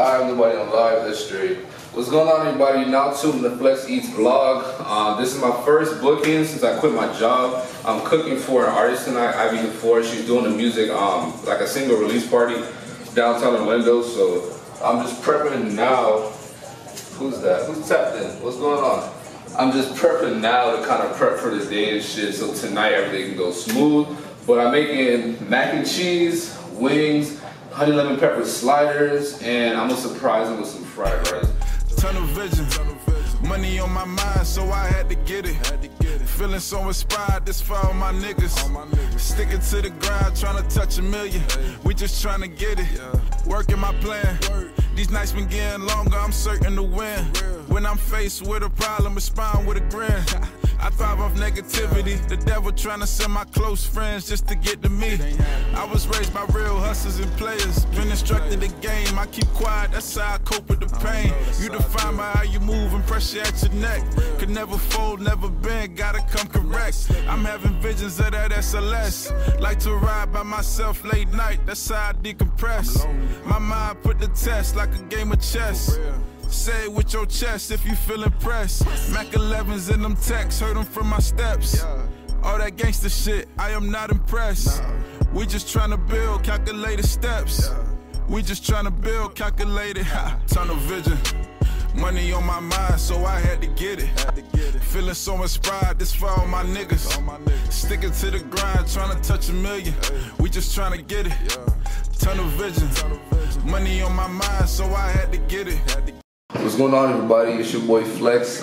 Hi everybody on Live History. What's going on everybody? You're now tuned to the Flex Eats vlog. This is my first booking since I quit my job. I'm cooking for an artist tonight, Ivy DeFore. She's doing the music, like a single release party downtown Orlando. So I'm just prepping now. Who's that? Who's tapped in? What's going on? I'm just prepping now to kind of prep for the day and shit, so tonight everything can go smooth. But I'm making mac and cheese, wings, honey lemon pepper sliders, and I'm gonna surprise them with some fried rice. Tunnel vision, money on my mind, so I had to get it. Feeling so inspired, this for all my niggas. Sticking to the grind, trying to touch a million. We just trying to get it. Working my plan. These nights been getting longer, I'm certain to win. When I'm faced with a problem, respond with a grin. I thrive off negativity. The devil trying to send my close friends just to get to me. I was raised by real hustlers and players. Been instructed the game. I keep quiet, that's how I cope with the pain. You define by how you move and pressure at your neck. Could never fold, never bend, gotta come correct. I'm having visions of that SLS. Like to ride by myself late night, that's how I decompress. My mind put the test like a game of chess. Say it with your chest if you feel impressed. Mac 11s in them texts, heard them from my steps. All that gangster shit, I am not impressed. We just tryna build calculated steps. We just tryna build calculated tunnel vision. Money on my mind, so I had to get it. Feeling so inspired, this for all my niggas. Sticking to the grind, tryna touch a million. We just tryna get it. Tunnel vision. Money on my mind, so I had to get it. What's going on everybody? It's your boy Flex.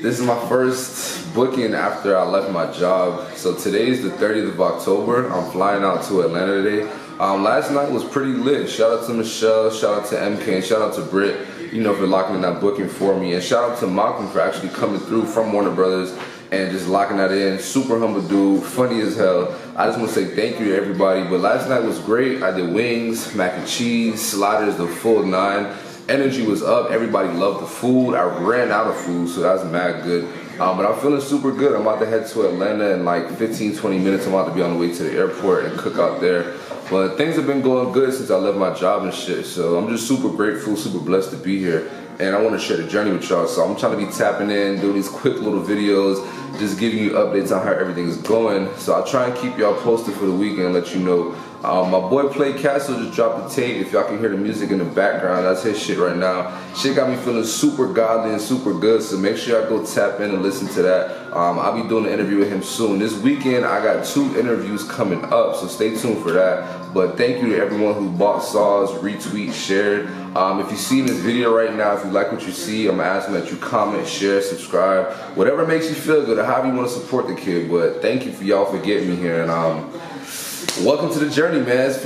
This is my first booking after I left my job. So today's the 30th of October. I'm flying out to Atlanta today. Last night was pretty lit. Shout out to Michelle, shout out to MK, and shout out to Britt, you know, for locking in that booking for me. And shout out to Malcolm for actually coming through from Warner Brothers and just locking that in. Super humble dude, funny as hell. I just want to say thank you to everybody. But last night was great. I did wings, mac and cheese, sliders, the full 9. Energy was up, everybody loved the food. I ran out of food, so that's mad good. But I'm feeling super good. I'm about to head to Atlanta in like 15-20 minutes. I'm about to be on the way to the airport and cook out there. But things have been going good since I left my job and shit. So I'm just super grateful, super blessed to be here. And I want to share the journey with y'all. So I'm trying to be tapping in, doing these quick little videos, just giving you updates on how everything is going. So I'll try and keep y'all posted for the weekend and let you know. My boy Play Castle just dropped the tape. If y'all can hear the music in the background, that's his shit right now. Shit got me feeling super godly and super good, so make sure y'all go tap in and listen to that. I'll be doing an interview with him soon. This weekend, I got 2 interviews coming up, so stay tuned for that. But thank you to everyone who bought, saws, retweet, shared. If you see this video right now, if you like what you see, I'm asking that you comment, share, subscribe, whatever makes you feel good or however you want to support the kid. But thank you for y'all for getting me here, and welcome to the journey, man.